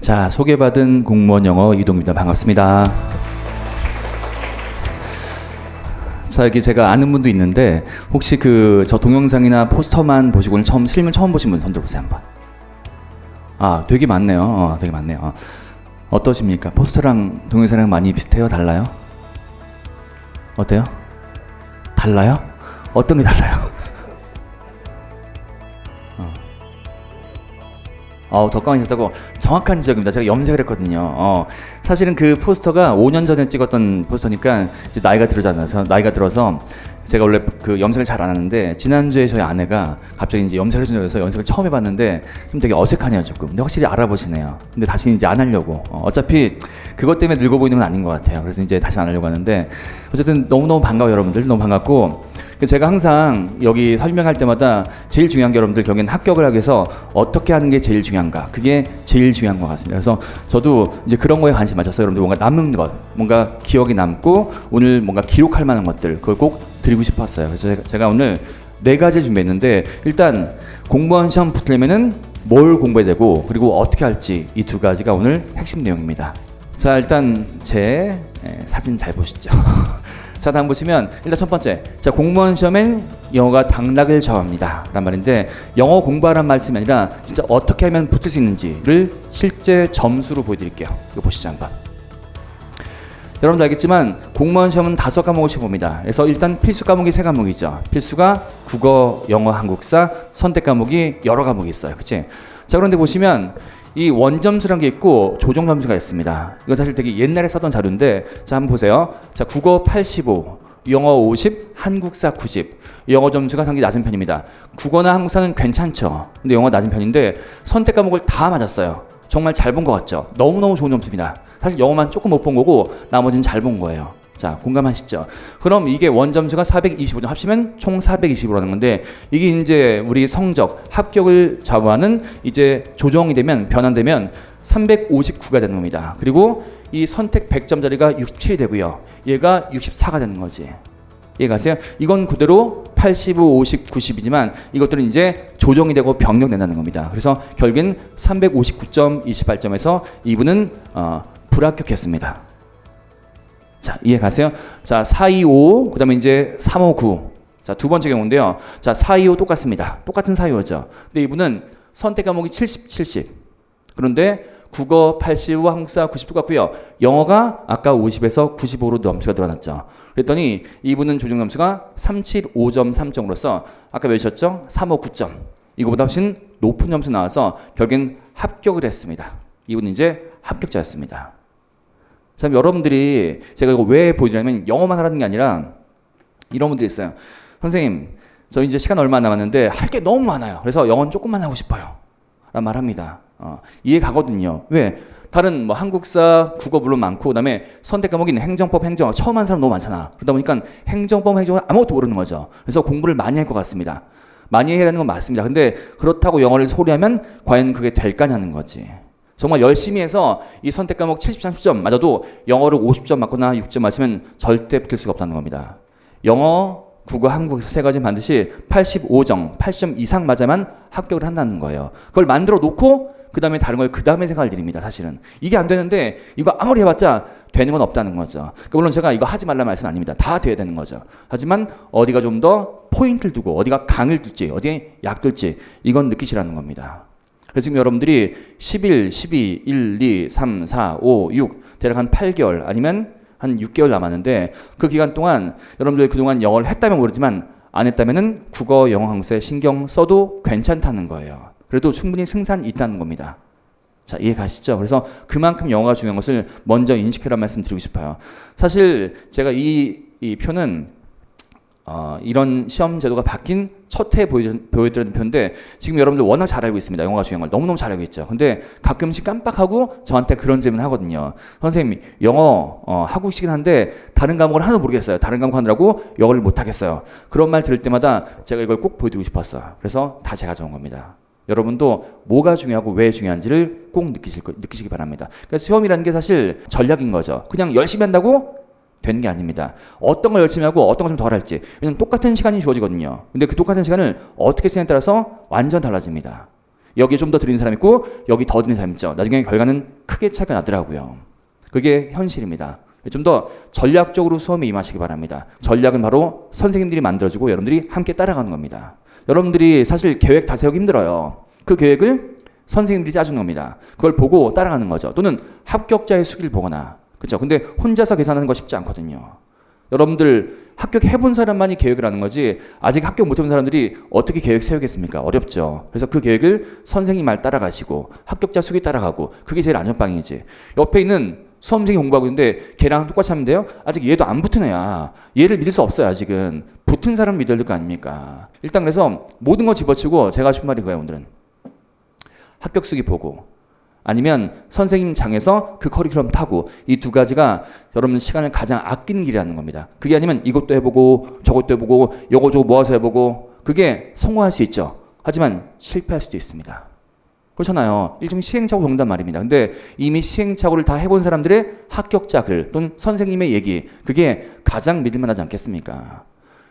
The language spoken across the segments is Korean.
자, 소개받은 공무원 영어 이동입니다. 반갑습니다. 자, 여기 제가 아는 분도 있는데 혹시 저 동영상이나 포스터만 보시고 오늘 실물 처음 보신 분 손 들어보세요 한번. 아, 되게 많네요. 되게 많네요. 어떠십니까? 포스터랑 동영상이랑 많이 비슷해요? 달라요? 어때요? 달라요? 어떤 게 달라요? 더 까매졌다고. 정확한 지적입니다. 제가 염색을 했거든요. 사실은 그 포스터가 5년 전에 찍었던 포스터니까 이제 나이가 들어서 제가 원래 그 염색을 잘 안 하는데 지난주에 저희 아내가 갑자기 이제 염색을 해준다고 해서 염색을 처음 해봤는데 좀 되게 어색하네요 조금. 근데 확실히 알아보시네요. 근데 다시 이제 안 하려고. 어차피 그것 때문에 늙어 보이는 건 아닌 것 같아요. 그래서 이제 다시 안 하려고 하는데 어쨌든 너무너무 반가워요. 여러분들 너무 반갑고, 제가 항상 여기 설명할 때마다 제일 중요한 게 여러분들 경기는 합격을 하기 위해서 어떻게 하는 게 제일 중요한가, 그게 제일 중요한 것 같습니다. 그래서 저도 이제 그런 거에 관심 맞춰서 여러분들 뭔가 남는 것, 뭔가 기억이 남고 오늘 뭔가 기록할 만한 것들, 그걸 꼭 드리고 싶었어요. 그래서 제가 오늘 4가지 준비했는데, 일단 공무원 시험 붙으려면은 뭘 공부해야 되고 그리고 어떻게 할지, 이 2가지가 오늘 핵심 내용입니다. 자, 일단 제 사진 잘 보시죠. 자, 다음 보시면 일단 첫 번째, 자, 공무원 시험엔 영어가 당락을 좌우합니다 란 말인데, 영어 공부하란 말씀이 아니라 진짜 어떻게 하면 붙을 수 있는지를 실제 점수로 보여드릴게요. 이거 보시죠 한번. 여러분도 알겠지만 공무원 시험은 5과목을 봅니다. 그래서 일단 필수 과목이 3과목이죠. 필수가 국어, 영어, 한국사, 선택 과목이 여러 과목이 있어요. 그치? 자, 그런데 보시면 이 원점수라는 게 있고 조정점수가 있습니다. 이거 사실 되게 옛날에 썼던 자료인데, 자, 한번 보세요. 자, 국어 85, 영어 50, 한국사 90. 영어 점수가 상당히 낮은 편입니다. 국어나 한국사는 괜찮죠. 근데 영어 낮은 편인데 선택 과목을 다 맞았어요. 정말 잘 본 것 같죠? 너무너무 좋은 점수입니다. 사실 영어만 조금 못 본 거고 나머지는 잘 본 거예요. 자, 공감하시죠? 그럼 이게 원점수가 425점 합치면 총 420으로 하는 건데, 이게 이제 우리 성적, 합격을 좌우하는 이제 조정이 되면, 변환되면 359가 되는 겁니다. 그리고 이 선택 100점짜리가 67이 되고요. 얘가 64가 되는 거지. 이해가세요? 이건 그대로 85, 50, 90이지만 이것들은 이제 조정이 되고 변경된다는 겁니다. 그래서 결국엔 359점, 28점에서 이분은 불합격했습니다. 자, 이해가세요? 자, 425, 그 다음에 이제 359. 자, 두 번째 경우인데요. 자, 425 똑같습니다. 똑같은 425죠. 근데 이분은 선택 과목이 70, 70. 그런데 국어 85, 한국사 90 똑같고요. 영어가 아까 50에서 95로 점수가 늘어났죠. 그랬더니 이분은 조정 점수가 375.3점으로서 아까 몇이셨죠? 359점. 이거보다 훨씬 높은 점수 나와서 결국엔 합격을 했습니다. 이분은 이제 합격자였습니다. 자, 여러분들이 제가 이거 왜 보여드리냐면 영어만 하라는 게 아니라 이런 분들이 있어요. 선생님, 저 이제 시간 얼마 남았는데 할 게 너무 많아요. 그래서 영어는 조금만 하고 싶어요 라는 말 합니다. 이해 가거든요. 왜? 다른 뭐 한국사, 국어 물론 많고, 그다음에 선택 과목인 행정법, 행정학 처음 한 사람 너무 많잖아. 그러다 보니까 행정법, 행정학 아무것도 모르는 거죠. 그래서 공부를 많이 할 것 같습니다. 많이 해야 하는 건 맞습니다. 근데 그렇다고 영어를 소리하면 과연 그게 될까냐는 거지. 정말 열심히 해서 이 선택 과목 70, 30점 맞아도 영어를 50점 맞거나 6점 맞으면 절대 붙을 수가 없다는 겁니다. 영어, 국어, 한국에서 3가지 반드시 85점, 80점 이상 맞아야만 합격을 한다는 거예요. 그걸 만들어 놓고 그 다음에 다른 걸 그 다음에 생각을 드립니다. 사실은 이게 안 되는데 이거 아무리 해봤자 되는 건 없다는 거죠. 그러니까 물론 제가 이거 하지 말라는 말씀은 아닙니다. 다 돼야 되는 거죠. 하지만 어디가 좀 더 포인트를 두고 어디가 강을 둘지, 어디에 약둘지, 이건 느끼시라는 겁니다. 그래서 지금 여러분들이 11, 12, 1, 2, 3, 4, 5, 6 대략 한 8개월 아니면 한 6개월 남았는데, 그 기간 동안 여러분들 그동안 영어를 했다면 모르지만 안 했다면은 국어, 영어, 한국사에 신경 써도 괜찮다는 거예요. 그래도 충분히 승산이 있다는 겁니다. 자, 이해 가시죠? 그래서 그만큼 영어가 중요한 것을 먼저 인식해라는 말씀 드리고 싶어요. 사실 제가 이 표는 이런 시험 제도가 바뀐 첫 해에 보여드렸던 표인데, 지금 여러분들 워낙 잘 알고 있습니다. 영어가 중요한 걸 너무너무 잘 알고 있죠. 근데 가끔씩 깜빡하고 저한테 그런 질문 하거든요. 선생님, 영어 하고 싶긴 한데 다른 과목을 하나도 모르겠어요. 다른 과목 하느라고 영어를 못하겠어요. 그런 말 들을 때마다 제가 이걸 꼭 보여드리고 싶었어요. 그래서 다 제가 적은 겁니다. 여러분도 뭐가 중요하고 왜 중요한지를 꼭 느끼시기 바랍니다. 그래서 시험이라는 게 사실 전략인 거죠. 그냥 열심히 한다고 되는 게 아닙니다. 어떤 걸 열심히 하고 어떤 걸 좀 덜 할지. 왜냐면 똑같은 시간이 주어지거든요. 근데 그 똑같은 시간을 어떻게 쓰냐에 따라서 완전 달라집니다. 여기에 좀 더 드리는 사람 있고 여기 더 드리는 사람 있죠. 나중에 결과는 크게 차이가 나더라고요. 그게 현실입니다. 좀 더 전략적으로 수험에 임하시기 바랍니다. 전략은 바로 선생님들이 만들어주고 여러분들이 함께 따라가는 겁니다. 여러분들이 사실 계획 다 세우기 힘들어요. 그 계획을 선생님들이 짜주는 겁니다. 그걸 보고 따라가는 거죠. 또는 합격자의 수기를 보거나. 그렇죠. 근데 혼자서 계산하는 거 쉽지 않거든요. 여러분들 합격해본 사람만이 계획을 하는 거지 아직 합격 못해본 사람들이 어떻게 계획 세우겠습니까? 어렵죠. 그래서 그 계획을 선생님 말 따라가시고 합격자 수기 따라가고 그게 제일 안전빵이지. 옆에 있는 수험생이 공부하고 있는데 걔랑 똑같이 하면 돼요? 아직 얘도 안 붙은 애야. 얘를 믿을 수 없어요. 아직은. 붙은 사람 믿어야 될 거 아닙니까? 일단 그래서 모든 거 집어치고 제가 하신 말이 그거예요. 오늘은. 합격 수기 보고 아니면 선생님 장에서 그 커리큘럼 타고 이 두 가지가 여러분 시간을 가장 아끼는 길이라는 겁니다. 그게 아니면 이것도 해보고 저것도 해보고 요거 저거 모아서 해보고 그게 성공할 수 있죠. 하지만 실패할 수도 있습니다. 그렇잖아요. 일종의 시행착오 정답 말입니다. 근데 이미 시행착오를 다 해본 사람들의 합격자 글 또는 선생님의 얘기 그게 가장 믿을만하지 않겠습니까?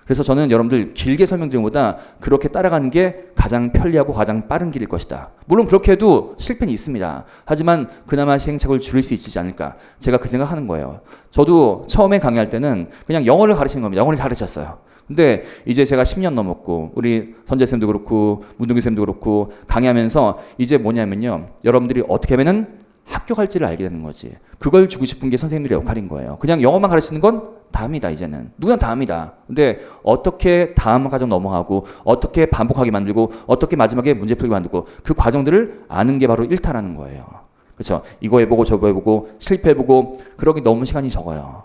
그래서 저는 여러분들 길게 설명드린 것보다 그렇게 따라가는 게 가장 편리하고 가장 빠른 길일 것이다. 물론 그렇게 해도 실패는 있습니다. 하지만 그나마 시행착오를 줄일 수 있지 않을까. 제가 그 생각하는 거예요. 저도 처음에 강의할 때는 그냥 영어를 가르치는 겁니다. 영어를 가르쳤어요. 근데 이제 제가 10년 넘었고 우리 선재쌤도 그렇고 문동규쌤도 그렇고 강의하면서 이제 뭐냐면요. 여러분들이 어떻게 하면은 합격할지를 알게 되는 거지. 그걸 주고 싶은 게 선생님들의 역할인 거예요. 그냥 영어만 가르치는 건 다합니다. 이제는. 누구나 다합니다. 근데 어떻게 다음 과정 넘어가고 어떻게 반복하게 만들고 어떻게 마지막에 문제 풀기 만들고 그 과정들을 아는 게 바로 일타라는 거예요. 그렇죠? 이거 해보고 저거 해보고 실패해보고 그러기 너무 시간이 적어요.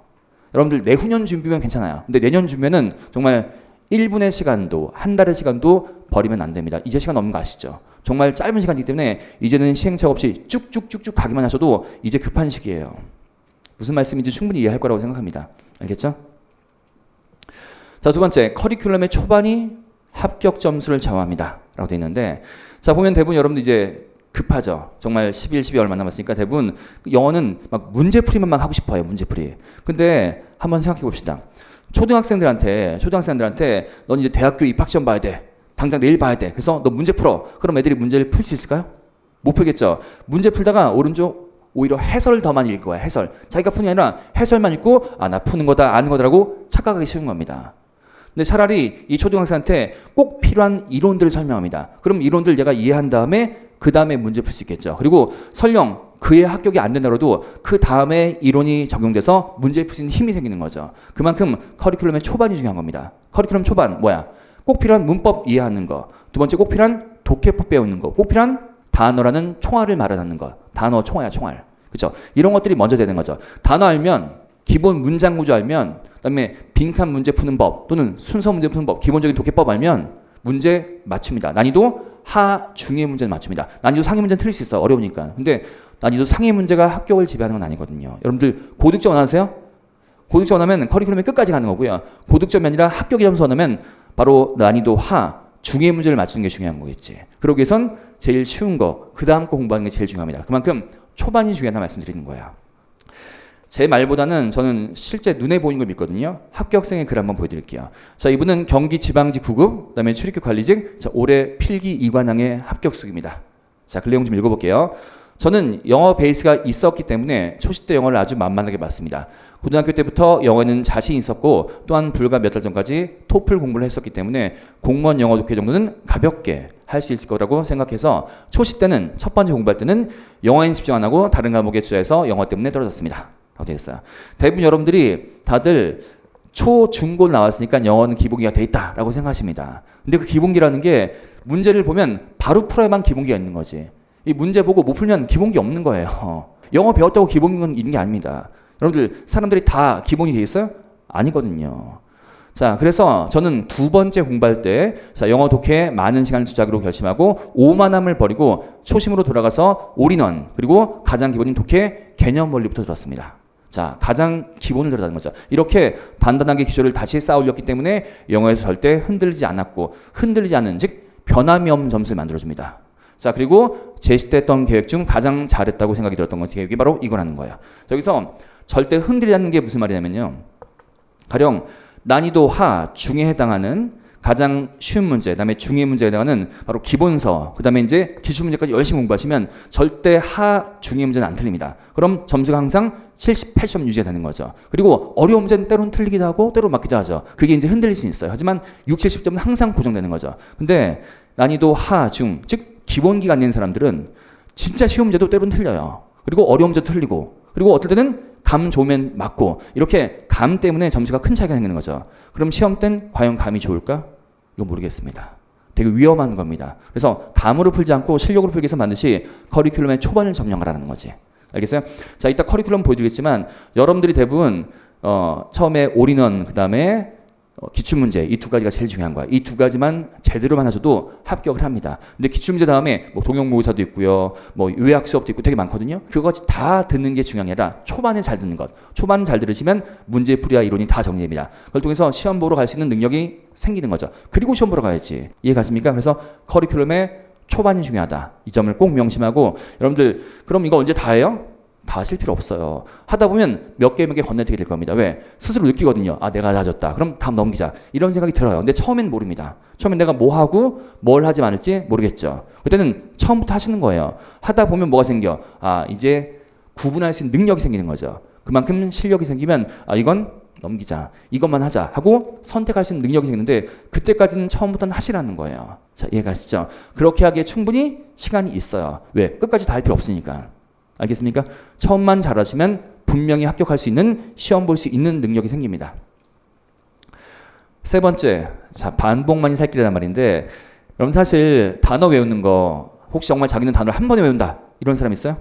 여러분들 내후년 준비면 괜찮아요. 근데 내년 준비는 정말 1분의 시간도 한 달의 시간도 버리면 안 됩니다. 이제 시간 없는 거 아시죠? 정말 짧은 시간이기 때문에 이제는 시행착오 없이 쭉쭉쭉쭉 가기만 하셔도 이제 급한 시기예요. 무슨 말씀인지 충분히 이해할 거라고 생각합니다. 알겠죠? 자, 두 번째, 커리큘럼의 초반이 합격 점수를 좌우합니다. 라고 되어 있는데, 자, 보면 대부분 여러분들 이제 급하죠. 정말 11, 12월 만남았으니까 대부분 영어는 막 문제풀이만 막 하고 싶어요. 문제풀이. 근데 한번 생각해 봅시다. 초등학생들한테 넌 이제 대학교 입학시험 봐야 돼. 당장 내일 봐야 돼. 그래서 너 문제 풀어. 그럼 애들이 문제를 풀 수 있을까요? 못 풀겠죠. 문제 풀다가 오른쪽 오히려 해설을 더 많이 읽을 거야. 해설. 자기가 푸는 게 아니라 해설만 읽고 아, 나 푸는 거다, 아는 거다라고 착각하기 쉬운 겁니다. 근데 차라리 이 초등학생한테 꼭 필요한 이론들을 설명합니다. 그럼 이론들 얘가 이해한 다음에 그 다음에 문제 풀 수 있겠죠. 그리고 설령 그의 합격이 안 된다고도 그 다음에 이론이 적용돼서 문제 풀 수 있는 힘이 생기는 거죠. 그만큼 커리큘럼의 초반이 중요한 겁니다. 커리큘럼 초반 뭐야? 꼭 필요한 문법 이해하는 거. 두 번째 꼭 필요한 독해법 배우는 거. 꼭 필요한 단어라는 총알을 말하는 거. 단어 총알이야, 총알. 그렇죠? 이런 것들이 먼저 되는 거죠. 단어 알면, 기본 문장 구조 알면, 그다음에 빈칸 문제 푸는 법 또는 순서 문제 푸는 법, 기본적인 독해법 알면 문제 맞춥니다. 난이도 하, 중의 문제는 맞춥니다. 난이도 상위 문제는 틀릴 수 있어요. 어려우니까. 근데 난이도 상위 문제가 합격을 지배하는 건 아니거든요. 여러분들 고득점 원하세요? 고득점 원하면 커리큘럼의 끝까지 가는 거고요. 고득점이 아니라 합격의 점수 원하면 바로 난이도 하, 중의 문제를 맞추는 게 중요한 거겠지. 그러기 위해선 제일 쉬운 거, 그 다음 거 공부하는 게 제일 중요합니다. 그만큼 초반이 중요하다 말씀드리는 거예요. 제 말보다는 저는 실제 눈에 보이는 걸 믿거든요. 합격생의 글 한번 보여드릴게요. 자, 이분은 경기지방지 9급, 그 다음에 출입교 관리직, 자, 올해 필기 2관왕의 합격수입니다. 자, 그 내용 좀 읽어볼게요. 저는 영어 베이스가 있었기 때문에 초시 때 영어를 아주 만만하게 봤습니다. 고등학교 때부터 영어에는 자신 있었고 또한 불과 몇 달 전까지 토플 공부를 했었기 때문에 공무원 영어 독해 정도는 가볍게 할 수 있을 거라고 생각해서 초시 때는 첫 번째 공부할 때는 영어에는 집중 안 하고 다른 과목에 투자해서 영어 때문에 떨어졌습니다. 라고 되어 있어요. 대부분 여러분들이 다들 초, 중, 고 나왔으니까 영어는 기본기가 돼 있다라고 생각하십니다. 근데 그 기본기라는 게 문제를 보면 바로 풀어야만 기본기가 있는 거지. 이 문제 보고 못 풀면 기본기 없는 거예요. 영어 배웠다고 기본기는 있는 게 아닙니다. 여러분들 사람들이 다 기본이 돼 있어요? 아니거든요. 자, 그래서 저는 두 번째 공부할 때 자, 영어 독해에 많은 시간을 투자하기로 결심하고 오만함을 버리고 초심으로 돌아가서 올인원 그리고 가장 기본인 독해 개념 원리부터 들었습니다. 자, 가장 기본을 들어가는 거죠. 이렇게 단단하게 기초를 다시 쌓아 올렸기 때문에 영어에서 절대 흔들리지 않았고 흔들리지 않은 즉 변함이 없는 점수를 만들어줍니다. 자, 그리고 제시 때 했던 계획 중 가장 잘했다고 생각이 들었던 것 계획이 바로 이거라는 거예요. 자, 여기서 절대 흔들리지 않는 게 무슨 말이냐면요. 가령 난이도 하, 중에 해당하는 가장 쉬운 문제, 그다음에 중위 문제에다가는 바로 기본서, 그다음에 이제 기출 문제까지 열심히 공부하시면 절대 하 중위 문제는 안 틀립니다. 그럼 점수가 항상 70, 80점 유지가 되는 거죠. 그리고 어려운 문제는 때로는 틀리기도 하고 때로는 맞기도 하죠. 그게 이제 흔들릴 수 있어요. 하지만 6, 70점은 항상 고정되는 거죠. 근데 난이도 하, 중, 즉 기본기가 안 되는 사람들은 진짜 쉬운 문제도 때로는 틀려요. 그리고 어려운 문제도 틀리고, 그리고 어떨 때는 감 좋으면 맞고, 이렇게 감 때문에 점수가 큰 차이가 생기는 거죠. 그럼 시험 땐 과연 감이 좋을까? 이거 모르겠습니다. 되게 위험한 겁니다. 그래서 감으로 풀지 않고 실력으로 풀기 위해서 반드시 커리큘럼의 초반을 점령하라는 거지. 알겠어요? 자, 이따 커리큘럼 보여드리겠지만 여러분들이 대부분 처음에 올인원, 그 다음에 기출문제, 이 두 가지가 제일 중요한 거야. 이 두 가지만 제대로만 하셔도 합격을 합니다. 근데 기출문제 다음에 뭐 동영모의사도 있고요, 뭐 요약 수업도 있고 되게 많거든요. 그것이 다 듣는 게 중요한 게 아니라 초반에 잘 듣는 것. 초반 잘 들으시면 문제풀이와 이론이 다 정리됩니다. 그걸 통해서 시험 보러 갈 수 있는 능력이 생기는 거죠. 그리고 시험 보러 가야지. 이해 가십니까? 그래서 커리큘럼의 초반이 중요하다. 이 점을 꼭 명심하고, 여러분들 그럼 이거 언제 다 해요? 다 하실 필요 없어요. 하다 보면 몇 개 건너뛰게 될 겁니다. 왜? 스스로 느끼거든요. 아, 내가 낮았다. 그럼 다음 넘기자. 이런 생각이 들어요. 근데 처음엔 모릅니다. 처음엔 내가 뭐 하고 뭘 하지 않을지 모르겠죠. 그때는 처음부터 하시는 거예요. 하다 보면 뭐가 생겨? 아, 이제 구분할 수 있는 능력이 생기는 거죠. 그만큼 실력이 생기면 아, 이건 넘기자. 이것만 하자 하고 선택할 수 있는 능력이 생기는데, 그때까지는 처음부터는 하시라는 거예요. 자, 이해가시죠? 그렇게 하기에 충분히 시간이 있어요. 왜? 끝까지 다 할 필요 없으니까. 알겠습니까? 처음만 잘하시면 분명히 합격할 수 있는, 시험 볼 수 있는 능력이 생깁니다. 세 번째, 자, 반복만이 살길이란 말인데, 여러분 사실 단어 외우는 거, 혹시 정말 자기는 단어를 한 번에 외운다 이런 사람 있어요?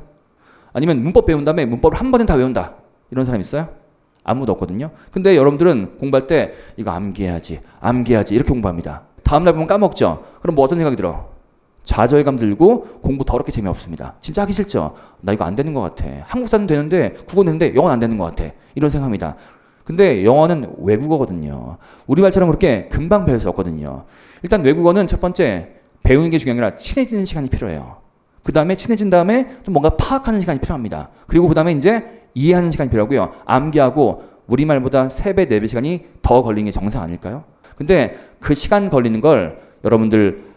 아니면 문법 배운 다음에 문법을 한 번에 다 외운다 이런 사람 있어요? 아무도 없거든요. 근데 여러분들은 공부할 때 이거 암기해야지 이렇게 공부합니다. 다음날 보면 까먹죠? 그럼 뭐 어떤 생각이 들어? 좌절감 들고 공부 더럽게 재미없습니다. 진짜 하기 싫죠? 나 이거 안 되는 것 같아. 한국사는 되는데, 국어 되는데 영어는 안 되는 것 같아. 이런 생각합니다. 근데 영어는 외국어거든요. 우리말처럼 그렇게 금방 배울 수 없거든요. 일단 외국어는 첫 번째 배우는 게 중요한 게 아니라 친해지는 시간이 필요해요. 그 다음에 친해진 다음에 좀 뭔가 파악하는 시간이 필요합니다. 그리고 그 다음에 이제 이해하는 시간이 필요하고요. 암기하고 우리말보다 3배, 4배 시간이 더 걸리는 게 정상 아닐까요? 근데 그 시간 걸리는 걸 여러분들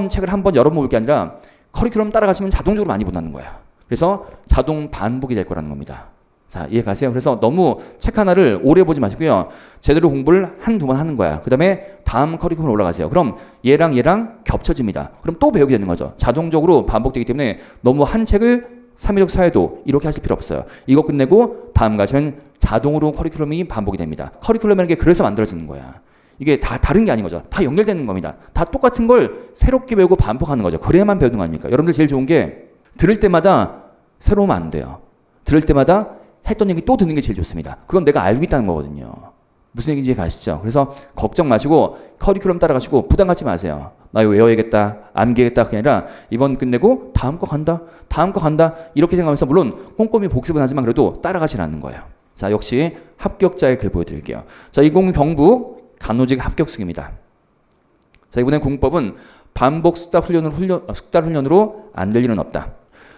책을 한 번 여러 번 볼 게 아니라 커리큘럼 따라가시면 자동적으로 많이 본다는 거야. 그래서 자동 반복이 될 거라는 겁니다. 자, 이해 가세요? 그래서 너무 책 하나를 오래 보지 마시고요. 제대로 공부를 한두 번 하는 거야. 그 다음에 다음 커리큘럼 올라가세요. 그럼 얘랑 겹쳐집니다. 그럼 또 배우게 되는 거죠. 자동적으로 반복되기 때문에 너무 한 책을 3회독, 4회독 이렇게 하실 필요 없어요. 이거 끝내고 다음 가시면 자동으로 커리큘럼이 반복이 됩니다. 커리큘럼이라는 게 그래서 만들어지는 거야. 이게 다 다른 게 아닌 거죠. 다 연결되는 겁니다. 다 똑같은 걸 새롭게 배우고 반복하는 거죠. 그래야만 배우는 거 아닙니까? 여러분들 제일 좋은 게 들을 때마다 새로우면 안 돼요. 들을 때마다 했던 얘기 또 듣는 게 제일 좋습니다. 그건 내가 알고 있다는 거거든요. 무슨 얘기인지 가시죠? 그래서 걱정 마시고 커리큘럼 따라가시고 부담 갖지 마세요. 나 이거 외워야겠다, 암기하겠다 그게 아니라 이번 끝내고 다음 거 간다 이렇게 생각하면서, 물론 꼼꼼히 복습은 하지만 그래도 따라가시라는 거예요. 자, 역시 합격자의 글 보여드릴게요. 자, 20 경북 간호직 합격수입니다. 자, 이번엔 공법은 반복 숙달 훈련으로 안 될 일은 없다.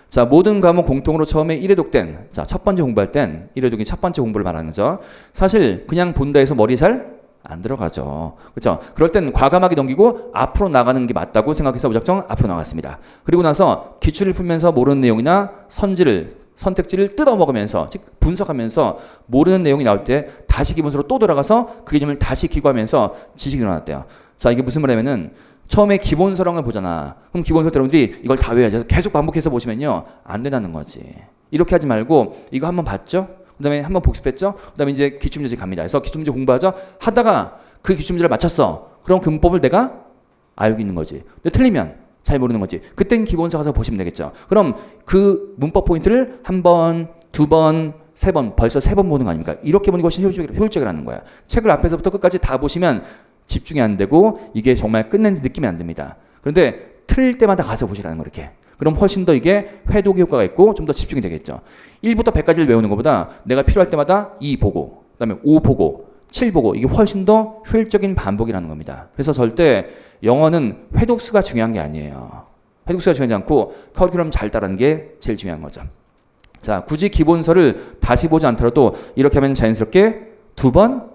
자, 모든 과목 공통으로 처음에 1회독 땐, 자, 첫 번째 공부할 땐 1회독이 첫 번째 공부를 말하는 거죠. 사실 그냥 본다 해서 머리에 잘 안 들어가죠. 그렇죠? 그럴 땐 과감하게 넘기고 앞으로 나가는 게 맞다고 생각해서 무작정 앞으로 나갔습니다. 그리고 나서 기출을 풀면서 모르는 내용이나 선택지를 뜯어먹으면서, 즉 분석하면서 모르는 내용이 나올 때 다시 기본서로 또 돌아가서 그 개념을 다시 기고하면서 지식이 늘어났대요. 자, 이게 무슨 말이냐면은 처음에 기본서랑을 보잖아. 그럼 기본서 여러분들이 이걸 다 외워야지. 계속 반복해서 보시면요, 안 된다는 거지. 이렇게 하지 말고 이거 한번 봤죠? 그 다음에 한번 복습했죠? 그 다음에 이제 기출문제 갑니다. 그래서 기출문제 공부하죠? 하다가 그 기출문제를 맞췄어. 그럼 그 문법을 내가 알고 있는 거지. 근데 틀리면 잘 모르는 거지. 그땐 기본서 가서 보시면 되겠죠. 그럼 그 문법 포인트를 한 번, 두 번, 세 번, 벌써 3번 보는 거 아닙니까? 이렇게 보는 것이 효율적이라는 거야. 책을 앞에서부터 끝까지 다 보시면 집중이 안 되고 이게 정말 끝낸지 느낌이 안 듭니다. 그런데 틀릴 때마다 가서 보시라는 거, 이렇게. 그럼 훨씬 더 이게 회독의 효과가 있고 좀 더 집중이 되겠죠. 1부터 100까지를 외우는 것보다 내가 필요할 때마다 2 보고, 그 다음에 5 보고, 7 보고, 이게 훨씬 더 효율적인 반복이라는 겁니다. 그래서 절대 영어는 회독수가 중요한 게 아니에요. 회독수가 중요하지 않고 커리큘럼 잘 따르는 게 제일 중요한 거죠. 자, 굳이 기본서를 다시 보지 않더라도 이렇게 하면 자연스럽게 2번,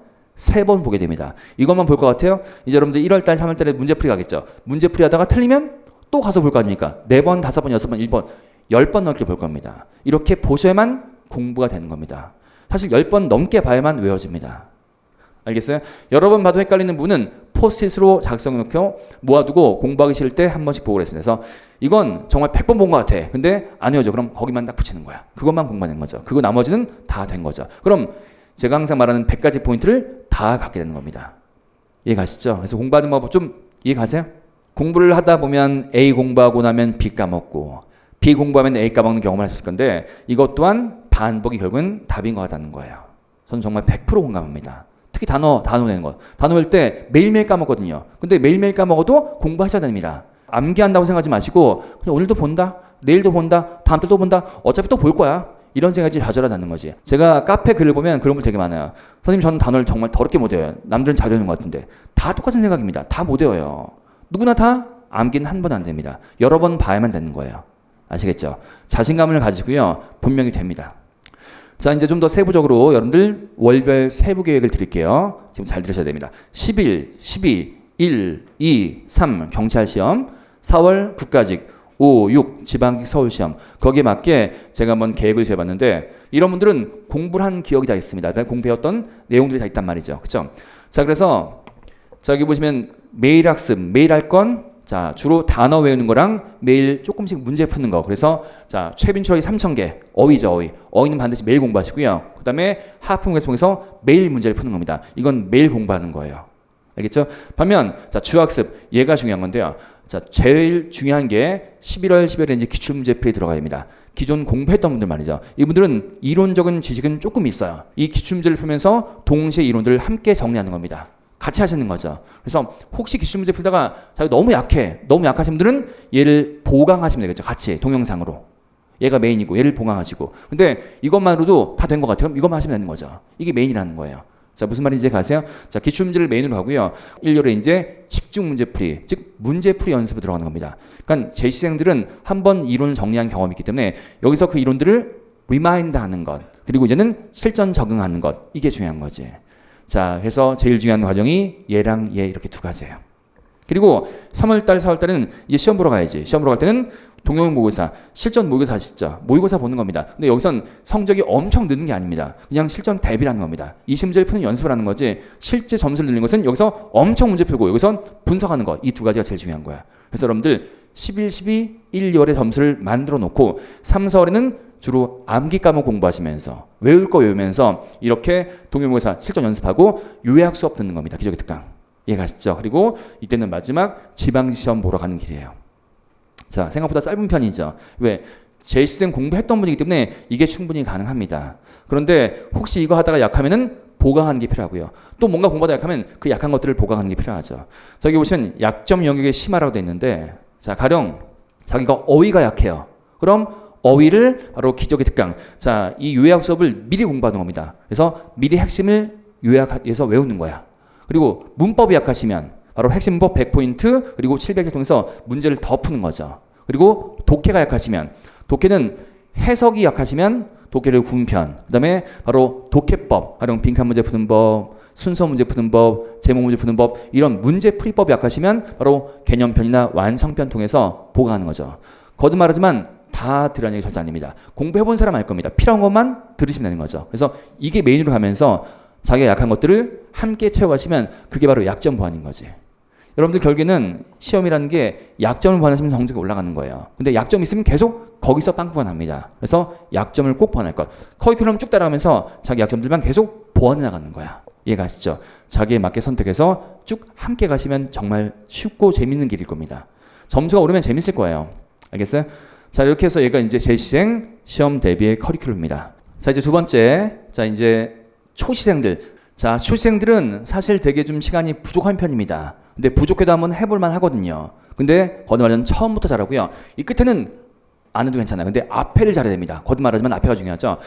3번 보게 됩니다. 이것만 볼 것 같아요? 이제 여러분들 1월달, 3월달에 문제풀이 가겠죠. 문제풀이 하다가 틀리면 또 가서 볼 거 아닙니까? 4번, 5번, 6번, 1번, 10번 넘게 볼 겁니다. 이렇게 보셔야만 공부가 되는 겁니다. 사실 10번 넘게 봐야만 외워집니다. 알겠어요? 여러 번 봐도 헷갈리는 부분은 포스트잇으로 작성해놓고 모아두고 공부하기 싫을 때 한 번씩 보고 그랬습니다. 그래서 이건 정말 100번 본 것 같아. 근데 안 외워져. 그럼 거기만 딱 붙이는 거야. 그것만 공부하는 거죠. 그거 나머지는 다 된 거죠. 그럼 제가 항상 말하는 100가지 포인트를 다 갖게 되는 겁니다. 이해 가시죠? 그래서 공부하는 방법 좀 이해 가세요? 공부를 하다 보면 A 공부하고 나면 B 까먹고 B 공부하면 A 까먹는 경험을 하셨을 건데 이것 또한 반복이 결국은 답인 것 같다는 거예요. 저는 정말 100% 공감합니다. 특히 단어 내는 거. 단어 외울 때 매일매일 까먹거든요. 근데 매일매일 까먹어도 공부하셔야 됩니다. 암기한다고 생각하지 마시고 그냥 오늘도 본다, 내일도 본다, 다음 달도 본다, 어차피 또 볼 거야. 이런 생각이 좌절하다는 거지. 제가 카페 글을 보면 그런 분 되게 많아요. 선생님 저는 단어를 정말 더럽게 못 외워요. 남들은 잘 외우는 것 같은데. 다 똑같은 생각입니다. 다 못 외워요. 누구나 다 암기는 한 번 안 됩니다. 여러 번 봐야만 되는 거예요. 아시겠죠? 자신감을 가지고요. 분명히 됩니다. 자, 이제 좀 더 세부적으로 여러분들 월별 세부 계획을 드릴게요. 지금 잘 들으셔야 됩니다. 11, 12, 1, 2, 3 경찰 시험, 4월 국가직, 5, 6 지방직 서울시험. 거기에 맞게 제가 한번 계획을 세봤는데 이런 분들은 공부를 한 기억이 다 있습니다. 그러니까 공부해왔던 내용들이 다 있단 말이죠. 그렇죠? 자, 그래서 자, 여기 보시면 매일 학습, 매일 할 건 자, 주로 단어 외우는 거랑 매일 조금씩 문제 푸는 거. 그래서 자, 최빈철이 3,000개. 어휘죠, 어휘. 어휘는 반드시 매일 공부하시고요. 그다음에 하프문을 통해서 매일 문제를 푸는 겁니다. 이건 매일 공부하는 거예요. 알겠죠? 반면 자, 주학습. 얘가 중요한 건데요. 자, 제일 중요한 게 11월, 12월에 이제 기출문제풀이 들어가야 됩니다. 기존 공부했던 분들 말이죠. 이분들은 이론적인 지식은 조금 있어요. 이 기출문제를 풀면서 동시에 이론들을 함께 정리하는 겁니다. 같이 하시는 거죠. 그래서 혹시 기출문제 풀다가 자기 너무 약하신 분들은 얘를 보강하시면 되겠죠. 같이 동영상으로. 얘가 메인이고 얘를 보강하시고. 근데 이것만으로도 다 된 것 같아요. 그럼 이것만 하시면 되는 거죠. 이게 메인이라는 거예요. 자, 무슨 말인지 가세요? 자, 기출문제를 메인으로 하고요. 1열에 이제 집중 문제풀이, 즉 문제풀이 연습으로 들어가는 겁니다. 그러니까 제 시생들은 한번 이론을 정리한 경험이 있기 때문에 여기서 그 이론들을 리마인드 하는 것, 그리고 이제는 실전 적응하는 것, 이게 중요한 거지. 자, 그래서 제일 중요한 과정이 얘랑 얘 이렇게 두 가지예요. 그리고 3월달, 4월달은 이제 시험 보러 가야지. 시험 보러 갈 때는 동영 모의고사, 실전 모의고사 하시죠. 모의고사 보는 겁니다. 근데 여기선 성적이 엄청 느는 게 아닙니다. 그냥 실전 대비라는 겁니다. 이 문제를 푸는 연습을 하는 거지 실제 점수를 늘리는 것은 여기서 엄청 문제 풀고 여기선 분석하는 거. 이 두 가지가 제일 중요한 거야. 그래서 여러분들 11, 12, 1, 2월에 점수를 만들어 놓고 3, 4월에는 주로 암기 과목 공부하시면서 외울 거 외우면서 이렇게 동영모의고사 실전 연습하고 요약 수업 듣는 겁니다. 기적의 특강. 이해가시죠? 그리고 이때는 마지막 지방시험 보러 가는 길이에요. 자, 생각보다 짧은 편이죠. 왜? 제 시생 공부했던 분이기 때문에 이게 충분히 가능합니다. 그런데 혹시 이거 하다가 약하면은 보강하는 게 필요하고요. 또 뭔가 공부하다 약하면 그 약한 것들을 보강하는 게 필요하죠. 저기 보시면 약점 영역의 심화라고 되어 있는데 자, 가령 자기가 어휘가 약해요. 그럼 어휘를 바로 기적의 특강. 자, 이 요약 수업을 미리 공부하는 겁니다. 그래서 미리 핵심을 요약해서 외우는 거야. 그리고 문법이 약하시면 바로 핵심 문법 100포인트 그리고 700을 통해서 문제를 더 푸는 거죠. 그리고 독해가 약하시면 독해는 해석이 약하시면 독해를 군편. 그다음에 바로 독해법, 가령 빈칸 문제 푸는 법, 순서 문제 푸는 법, 제목 문제 푸는 법 이런 문제 풀이법이 약하시면 바로 개념편이나 완성편 통해서 보강하는 거죠. 거듭말하지만 다 들으라는 얘기 절대 아닙니다. 공부해본 사람 알 겁니다. 필요한 것만 들으시면 되는 거죠. 그래서 이게 메인으로 가면서 자기가 약한 것들을 함께 채워가시면 그게 바로 약점 보완인 거지. 여러분들 결국에는 시험이라는 게 약점을 보완하시면 성적이 올라가는 거예요. 근데 약점이 있으면 계속 거기서 빵꾸가 납니다. 그래서 약점을 꼭 보완할 것. 커리큘럼 쭉 따라가면서 자기 약점들만 계속 보완해 나가는 거야. 이해가시죠? 자기에 맞게 선택해서 쭉 함께 가시면 정말 쉽고 재밌는 길일 겁니다. 점수가 오르면 재밌을 거예요. 알겠어요? 자, 이렇게 해서 얘가 이제 재시생 시험 대비의 커리큘럼입니다. 자, 이제 두 번째. 자, 이제 초시생들. 자, 초시생들은 사실 되게 좀 시간이 부족한 편입니다. 근데 부족해도 한번 해볼만 하거든요. 근데 거듭말하면 처음부터 잘하고요. 이 끝에는 안 해도 괜찮아요. 근데 앞에를 잘해야 됩니다. 거듭말하지만 앞에가 중요하죠.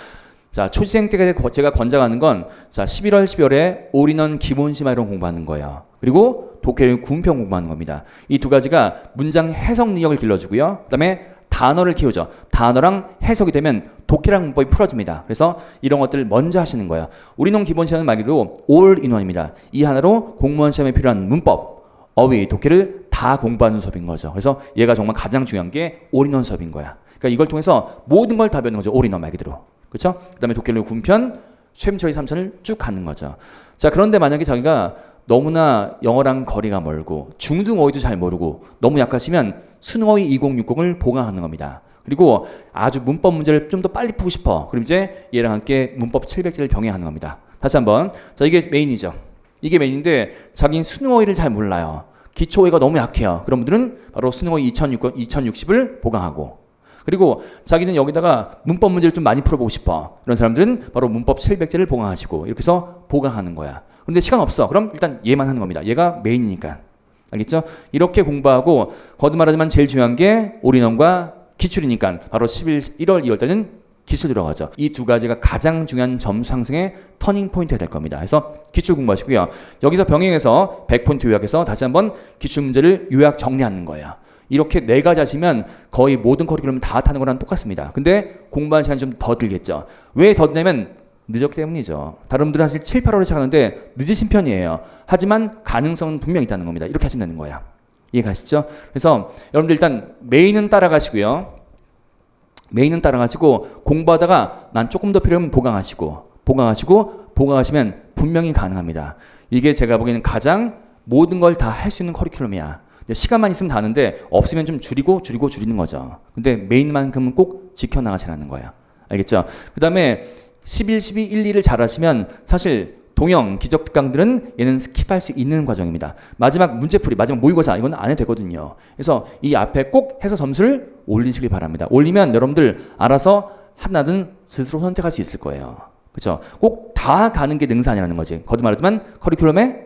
자, 초시생 때 제가 권장하는 건 자, 11월, 12월에 올인원 기본심화 이론 공부하는 거예요. 그리고 독해를 군편 공부하는 겁니다. 이 두 가지가 문장 해석 능력을 길러주고요. 그다음에 단어를 키우죠. 단어랑 해석이 되면 독해랑 문법이 풀어집니다. 그래서 이런 것들을 먼저 하시는 거예요. 우리농 기본 시험은 말 그대로 올인원입니다. 이 하나로 공무원 시험에 필요한 문법, 어휘, 독해를 다 공부하는 수업인 거죠. 그래서 얘가 정말 가장 중요한 게 올인원 수업인 거야. 그러니까 이걸 통해서 모든 걸 다 배우는 거죠. 올인원 말 그대로. 그렇죠? 그다음에 독해를 군편, 최민철이 3천을 쭉 가는 거죠. 자, 그런데 만약에 자기가 너무나 영어랑 거리가 멀고 중등 어휘도 잘 모르고 너무 약하시면 수능어휘 2060을 보강하는 겁니다. 그리고 아주 문법 문제를 좀 더 빨리 풀고 싶어. 그럼 이제 얘랑 함께 문법 700제를 병행하는 겁니다. 다시 한번. 자, 이게 메인이죠. 이게 메인인데 자기는 수능어휘를 잘 몰라요. 기초어휘가 너무 약해요. 그런 분들은 바로 수능어휘 2060을 보강하고, 그리고 자기는 여기다가 문법 문제를 좀 많이 풀어보고 싶어. 이런 사람들은 바로 문법 700제를 보강하시고, 이렇게 해서 보강하는 거야. 근데 시간 없어. 그럼 일단 얘만 하는 겁니다. 얘가 메인이니까. 알겠죠? 이렇게 공부하고, 거듭말하지만 제일 중요한 게 올인원과 기출이니까 바로 1월, 2월 때는 기출 들어가죠. 이 두 가지가 가장 중요한 점수 상승의 터닝 포인트가 될 겁니다. 그래서 기출 공부하시고요. 여기서 병행해서 100포인트 요약해서 다시 한번 기출 문제를 요약 정리하는 거예요. 이렇게 네 가지 하시면 거의 모든 커리큘럼 다 타는 거랑 똑같습니다. 근데 공부하는 시간이 좀 더 들겠죠. 왜 더 드냐면 늦었기 때문이죠. 다른 분들은 사실 7, 8월에 시작하는데 늦으신 편이에요. 하지만 가능성은 분명히 있다는 겁니다. 이렇게 하시면 되는 거예요. 이해 가시죠? 그래서 여러분들 일단 메인은 따라가시고요. 메인은 따라가시고 공부하다가 난 조금 더 필요하면 보강하시면 분명히 가능합니다. 이게 제가 보기에는 가장 모든 걸 다 할 수 있는 커리큘럼이야. 시간만 있으면 다 하는데 없으면 좀 줄이는 거죠. 근데 메인만큼은 꼭 지켜나가시라는 거예요. 알겠죠? 그 다음에 11, 12, 1, 2를 잘 하시면 사실 동영, 기적 특강들은 얘는 스킵할 수 있는 과정입니다. 마지막 문제풀이, 마지막 모의고사 이건 안 해도 되거든요. 그래서 이 앞에 꼭 해서 점수를 올리시길 바랍니다. 올리면 여러분들 알아서 하나든 스스로 선택할 수 있을 거예요. 그렇죠? 꼭 다 가는 게 능사 아니라는 거지. 거듭 말하지만 커리큘럼의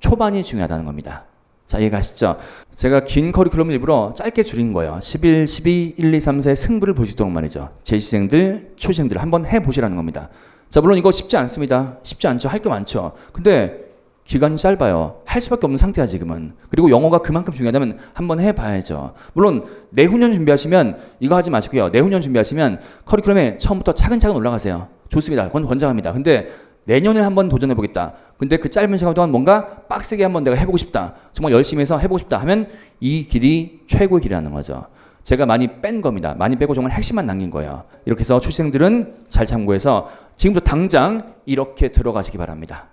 초반이 중요하다는 겁니다. 자, 이해가시죠? 제가 긴 커리큘럼을 일부러 짧게 줄인 거예요. 11, 12, 1, 2, 3, 4의 승부를 볼 수 있도록 말이죠. 재시생들, 초시생들 한번 해보시라는 겁니다. 자, 물론 이거 쉽지 않습니다. 쉽지 않죠. 할 게 많죠. 근데 기간이 짧아요. 할 수밖에 없는 상태야 지금은. 그리고 영어가 그만큼 중요하다면 한번 해봐야죠. 물론 내후년 준비하시면 이거 하지 마시고요. 내후년 준비하시면 커리큘럼에 처음부터 차근차근 올라가세요. 좋습니다. 그건 권장합니다. 근데 내년에 한번 도전해보겠다. 근데 그 짧은 시간 동안 뭔가 빡세게 한번 내가 해보고 싶다. 정말 열심히 해서 해보고 싶다 하면 이 길이 최고의 길이라는 거죠. 제가 많이 뺀 겁니다. 많이 빼고 정말 핵심만 남긴 거예요. 이렇게 해서 출생들은 잘 참고해서 지금부터 당장 이렇게 들어가시기 바랍니다.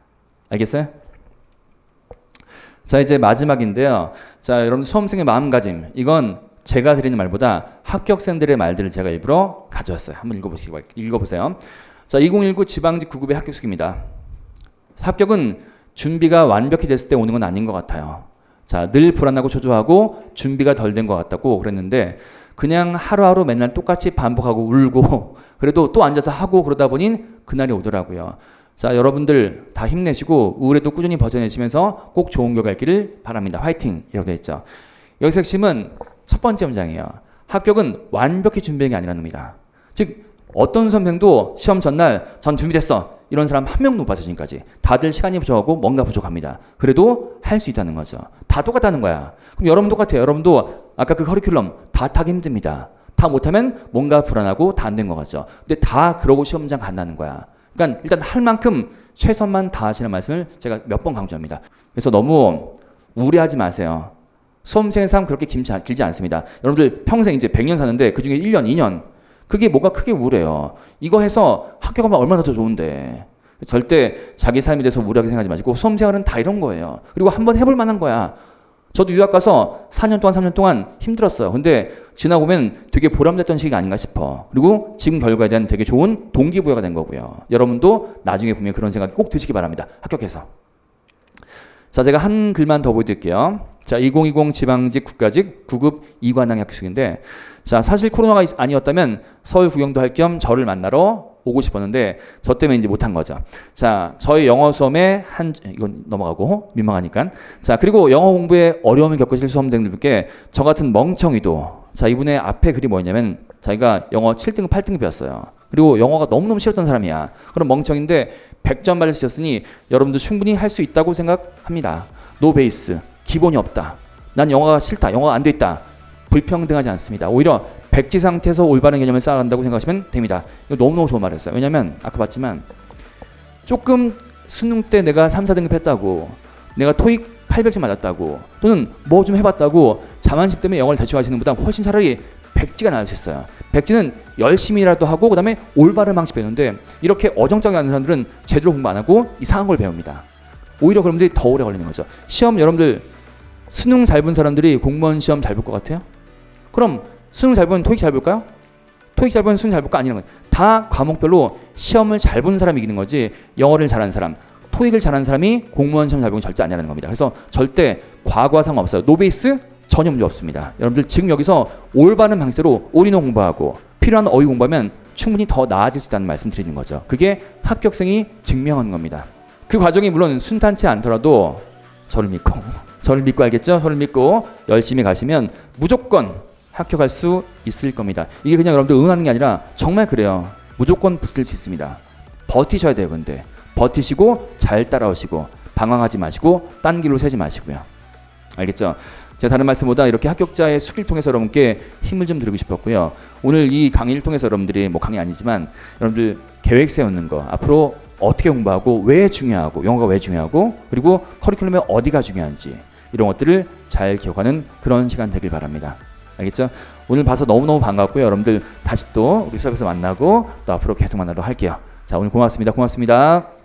알겠어요? 자, 이제 마지막인데요. 자, 여러분 수험생의 마음가짐. 이건 제가 드리는 말보다 합격생들의 말들을 제가 일부러 가져왔어요. 한번 읽어보세요. 자, 2019 지방직 9급의 합격수입니다. 합격은 준비가 완벽히 됐을 때 오는 건 아닌 것 같아요. 자, 늘 불안하고 초조하고 준비가 덜 된 것 같다고 그랬는데 그냥 하루하루 맨날 똑같이 반복하고 울고 그래도 또 앉아서 하고 그러다 보니 그날이 오더라고요. 자, 여러분들 다 힘내시고 우울에도 꾸준히 버텨내시면서 꼭 좋은 결과 있기를 바랍니다. 화이팅! 이라고 되어 있죠. 여기서 핵심은 첫 번째 문장이에요. 합격은 완벽히 준비한 게 아니라는 겁니다. 즉 어떤 선생도 시험 전날 전 준비됐어. 이런 사람 한 명도 못 봤어요 지금까지. 다들 시간이 부족하고 뭔가 부족합니다. 그래도 할 수 있다는 거죠. 다 똑같다는 거야. 그럼 여러분 똑같아요. 여러분도 아까 그 커리큘럼 다 타기 힘듭니다. 다 못하면 뭔가 불안하고 다 안 된 것 같죠. 근데 다 그러고 시험장 간다는 거야. 그러니까 일단 할 만큼 최선만 다하시는 말씀을 제가 몇 번 강조합니다. 그래서 너무 우려하지 마세요. 수험생의 삶 그렇게 길지 않습니다. 여러분들 평생 이제 100년 사는데 그중에 1년, 2년 그게 뭐가 크게 우울해요. 이거 해서 학교가면 얼마나 더 좋은데. 절대 자기 삶에 대해서 우울하게 생각하지 마시고 수험생활은 다 이런 거예요. 그리고 한번 해볼 만한 거야. 저도 유학 가서 4년 동안 힘들었어요. 근데 지나고 보면 되게 보람됐던 시기가 아닌가 싶어. 그리고 지금 결과에 대한 되게 좋은 동기부여가 된 거고요. 여러분도 나중에 보면 그런 생각이 꼭 드시기 바랍니다. 합격해서. 자, 제가 한 글만 더 보여드릴게요. 자, 2020 지방직 국가직 9급 이관왕 합격수인데, 자, 사실 코로나가 아니었다면 서울 구경도 할 겸 저를 만나러 오고 싶었는데 저 때문에 이제 못한 거죠. 자, 저희 영어 수험에 이건 넘어가고 민망하니까. 자, 그리고 영어 공부에 어려움을 겪으실 수험생들께 저 같은 멍청이도, 자, 이분의 앞에 글이 뭐냐면 자기가 영어 7등급, 8등급 배웠어요. 그리고 영어가 너무너무 싫었던 사람이야. 그럼 멍청인데 100점 받을 수 있었으니 여러분도 충분히 할 수 있다고 생각합니다. 노 베이스, 기본이 없다. 난 영어가 싫다. 영어가 안 돼 있다. 불평등하지 않습니다. 오히려 백지 상태에서 올바른 개념을 쌓아간다고 생각하시면 됩니다. 이거 너무너무 좋은 말이었어요. 왜냐면 아까 봤지만 조금 수능 때 내가 3, 4등급 했다고, 내가 토익 800점 맞았다고, 또는 뭐 좀 해봤다고 자만심 때문에 영어를 대충 하시는 것보다 훨씬 차라리 백지가 나을 수 있어요. 백지는 열심히라도 하고 그다음에 올바른 방식 배우는데, 이렇게 어정쩡하게 하는 사람들은 제대로 공부 안 하고 이상한 걸 배웁니다. 오히려 그분들이 더 오래 걸리는 거죠. 시험 여러분들 수능 잘 본 사람들이 공무원 시험 잘 볼 것 같아요? 그럼 수능 잘 본 토익 잘 볼까요? 토익 잘 본 수능 잘 볼까? 아니라는 거예요. 다 과목별로 시험을 잘 보는 사람이 이기는 거지, 영어를 잘하는 사람, 토익을 잘하는 사람이 공무원 시험 잘 보는 건 절대 아니라는 겁니다. 그래서 절대 과거와 상관없어요. 노베이스 전혀 문제 없습니다. 여러분들 지금 여기서 올바른 방식으로 올인원 공부하고 필요한 어휘 공부하면 충분히 더 나아질 수 있다는 말씀 드리는 거죠. 그게 합격생이 증명하는 겁니다. 그 과정이 물론 순탄치 않더라도 저를 믿고 알겠죠? 저를 믿고 열심히 가시면 무조건 합격할 수 있을 겁니다. 이게 그냥 여러분들 응하는 게 아니라 정말 그래요. 무조건 붙을 수 있습니다. 버티셔야 돼요. 근데 버티시고 잘 따라오시고 방황하지 마시고 딴 길로 새지 마시고요. 알겠죠? 제가 다른 말씀보다 이렇게 합격자의 수기를 통해서 여러분께 힘을 좀 드리고 싶었고요. 오늘 이 강의를 통해서 여러분들이 뭐 강의 아니지만 여러분들 계획 세우는 거, 앞으로 어떻게 공부하고 왜 중요하고, 영어가 왜 중요하고, 그리고 커리큘럼에 어디가 중요한지 이런 것들을 잘 기억하는 그런 시간 되길 바랍니다. 알겠죠? 오늘 봐서 너무너무 반갑고요. 여러분들 다시 또 우리 수업에서 만나고 또 앞으로 계속 만나도록 할게요. 자, 오늘 고맙습니다.